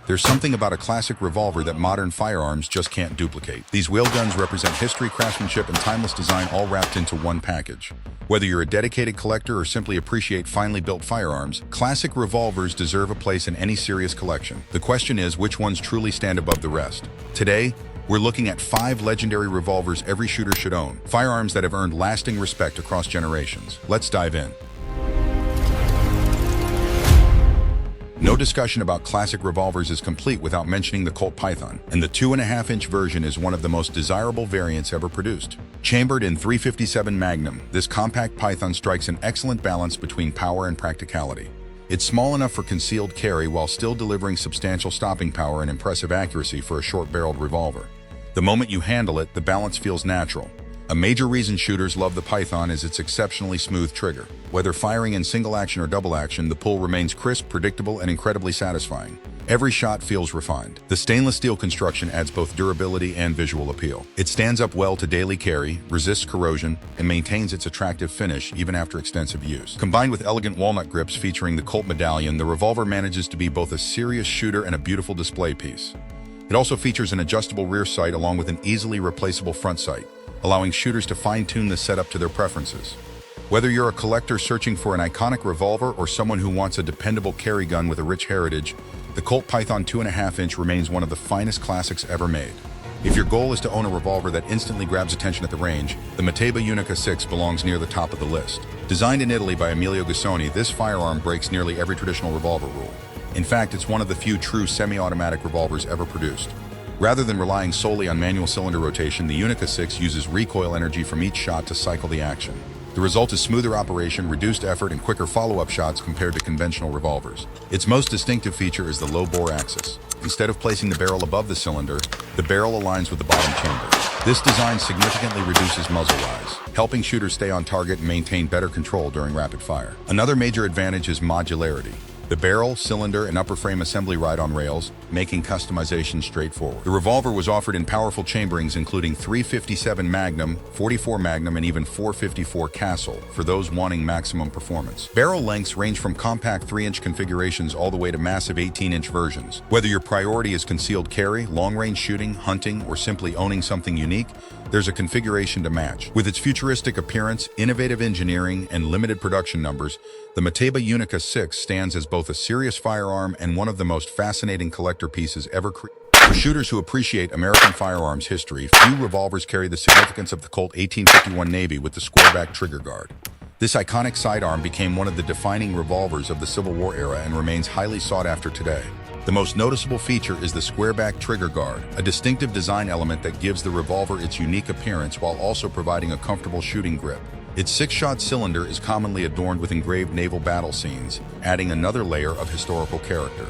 There's something about a classic revolver that modern firearms just can't duplicate. These whale guns represent history, craftsmanship, and timeless design all wrapped into one package. Whether you're a dedicated collector or simply appreciate finely built firearms, classic revolvers deserve a place in any serious collection. The question is, which ones truly stand above the rest? Today, we're looking at 5 legendary revolvers every shooter should own, firearms that have earned lasting respect across generations. Let's dive in. No discussion about classic revolvers is complete without mentioning the Colt Python, and the 2.5-inch version is one of the most desirable variants ever produced. Chambered in .357 Magnum, this compact Python strikes an excellent balance between power and practicality. It's small enough for concealed carry while still delivering substantial stopping power and impressive accuracy for a short-barreled revolver. The moment you handle it, the balance feels natural. A major reason shooters love the Python is its exceptionally smooth trigger. Whether firing in single action or double action, the pull remains crisp, predictable, and incredibly satisfying. Every shot feels refined. The stainless steel construction adds both durability and visual appeal. It stands up well to daily carry, resists corrosion, and maintains its attractive finish even after extensive use. Combined with elegant walnut grips featuring the Colt medallion, the revolver manages to be both a serious shooter and a beautiful display piece. It also features an adjustable rear sight along with an easily replaceable front sight, allowing shooters to fine-tune the setup to their preferences. Whether you're a collector searching for an iconic revolver or someone who wants a dependable carry gun with a rich heritage, the Colt Python 2.5-inch remains one of the finest classics ever made. If your goal is to own a revolver that instantly grabs attention at the range, the Mateba Unica 6 belongs near the top of the list. Designed in Italy by Emilio Gussoni, this firearm breaks nearly every traditional revolver rule. In fact, it's one of the few true semi-automatic revolvers ever produced. Rather than relying solely on manual cylinder rotation, the Unica 6 uses recoil energy from each shot to cycle the action. The result is smoother operation, reduced effort, and quicker follow-up shots compared to conventional revolvers. Its most distinctive feature is the low-bore axis. Instead of placing the barrel above the cylinder, the barrel aligns with the bottom chamber. This design significantly reduces muzzle rise, helping shooters stay on target and maintain better control during rapid fire. Another major advantage is modularity. The barrel, cylinder, and upper frame assembly ride on rails, making customization straightforward. The revolver was offered in powerful chamberings including .357 Magnum, .44 Magnum, and even .454 Castle for those wanting maximum performance. Barrel lengths range from compact 3-inch configurations all the way to massive 18-inch versions. Whether your priority is concealed carry, long-range shooting, hunting, or simply owning something unique, there's a configuration to match. With its futuristic appearance, innovative engineering, and limited production numbers, the Mateba Unica 6 stands as both a serious firearm and one of the most fascinating collector pieces ever created. For shooters who appreciate American firearms history, few revolvers carry the significance of the Colt 1851 Navy with the Squareback trigger guard. This iconic sidearm became one of the defining revolvers of the Civil War era and remains highly sought after today. The most noticeable feature is the Squareback trigger guard, a distinctive design element that gives the revolver its unique appearance while also providing a comfortable shooting grip. Its 6-shot cylinder is commonly adorned with engraved naval battle scenes, adding another layer of historical character.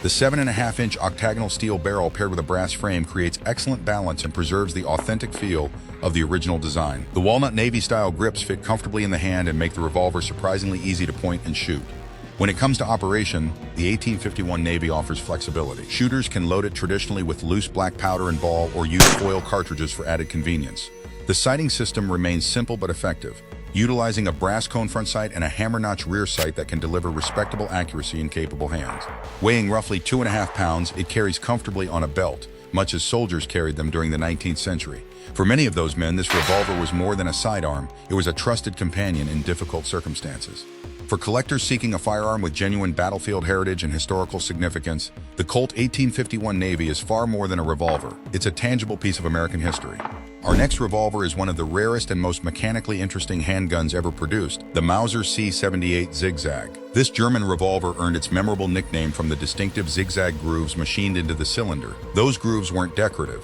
The 7.5-inch octagonal steel barrel paired with a brass frame creates excellent balance and preserves the authentic feel of the original design. The walnut Navy-style grips fit comfortably in the hand and make the revolver surprisingly easy to point and shoot. When it comes to operation, the 1851 Navy offers flexibility. Shooters can load it traditionally with loose black powder and ball or use foil cartridges for added convenience. The sighting system remains simple but effective, utilizing a brass cone front sight and a hammer-notch rear sight that can deliver respectable accuracy in capable hands. Weighing roughly 2.5 pounds, it carries comfortably on a belt, much as soldiers carried them during the 19th century. For many of those men, this revolver was more than a sidearm, it was a trusted companion in difficult circumstances. For collectors seeking a firearm with genuine battlefield heritage and historical significance, the Colt 1851 Navy is far more than a revolver. It's a tangible piece of American history. Our next revolver is one of the rarest and most mechanically interesting handguns ever produced, the Mauser C78 Zig-Zag. This German revolver earned its memorable nickname from the distinctive zigzag grooves machined into the cylinder. Those grooves weren't decorative.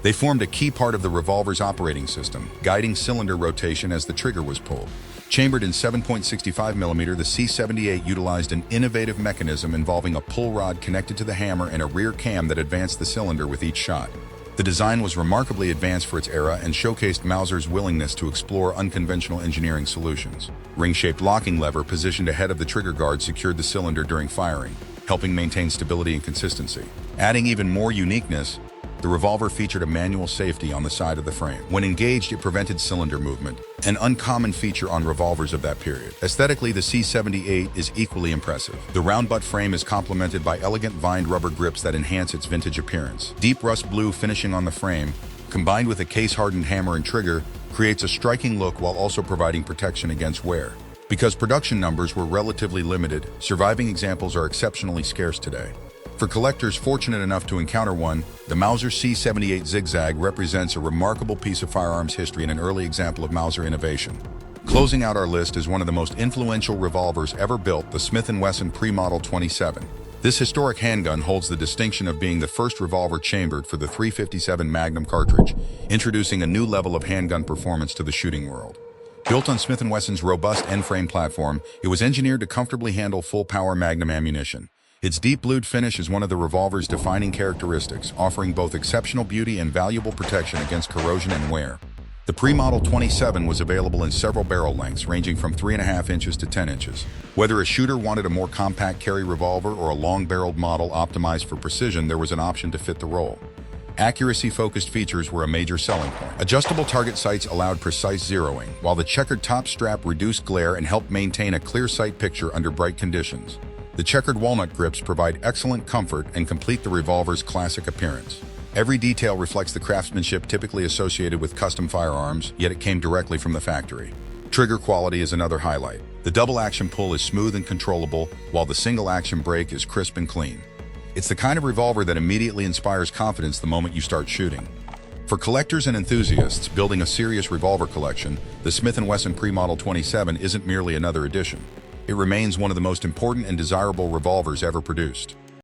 They formed a key part of the revolver's operating system, guiding cylinder rotation as the trigger was pulled. Chambered in 7.65mm, the C78 utilized an innovative mechanism involving a pull rod connected to the hammer and a rear cam that advanced the cylinder with each shot. The design was remarkably advanced for its era and showcased Mauser's willingness to explore unconventional engineering solutions. Ring-shaped locking lever positioned ahead of the trigger guard secured the cylinder during firing, helping maintain stability and consistency. Adding even more uniqueness, The revolver featured a manual safety on the side of the frame. When engaged, it prevented cylinder movement, an uncommon feature on revolvers of that period. Aesthetically, the C78 is equally impressive. The round butt frame is complemented by elegant vined rubber grips that enhance its vintage appearance. Deep rust blue finishing on the frame, combined with a case-hardened hammer and trigger, creates a striking look while also providing protection against wear. Because production numbers were relatively limited, surviving examples are exceptionally scarce today. For collectors fortunate enough to encounter one, the Mauser C78 Zig-Zag represents a remarkable piece of firearms history and an early example of Mauser innovation. Closing out our list is one of the most influential revolvers ever built, the Smith & Wesson Pre-Model 27. This historic handgun holds the distinction of being the first revolver chambered for the .357 Magnum cartridge, introducing a new level of handgun performance to the shooting world. Built on Smith & Wesson's robust end-frame platform, it was engineered to comfortably handle full-power Magnum ammunition. Its deep blued finish is one of the revolver's defining characteristics, offering both exceptional beauty and valuable protection against corrosion and wear. The Pre-Model 27 was available in several barrel lengths, ranging from 3.5 inches to 10 inches. Whether a shooter wanted a more compact carry revolver or a long-barreled model optimized for precision, there was an option to fit the role. Accuracy-focused features were a major selling point. Adjustable target sights allowed precise zeroing, while the checkered top strap reduced glare and helped maintain a clear sight picture under bright conditions. The checkered walnut grips provide excellent comfort and complete the revolver's classic appearance. Every detail reflects the craftsmanship typically associated with custom firearms, yet it came directly from the factory. Trigger quality is another highlight. The double-action pull is smooth and controllable, while the single-action break is crisp and clean. It's the kind of revolver that immediately inspires confidence the moment you start shooting. For collectors and enthusiasts building a serious revolver collection, the Smith & Wesson Pre-Model 27 isn't merely another addition. It remains one of the most important and desirable revolvers ever produced.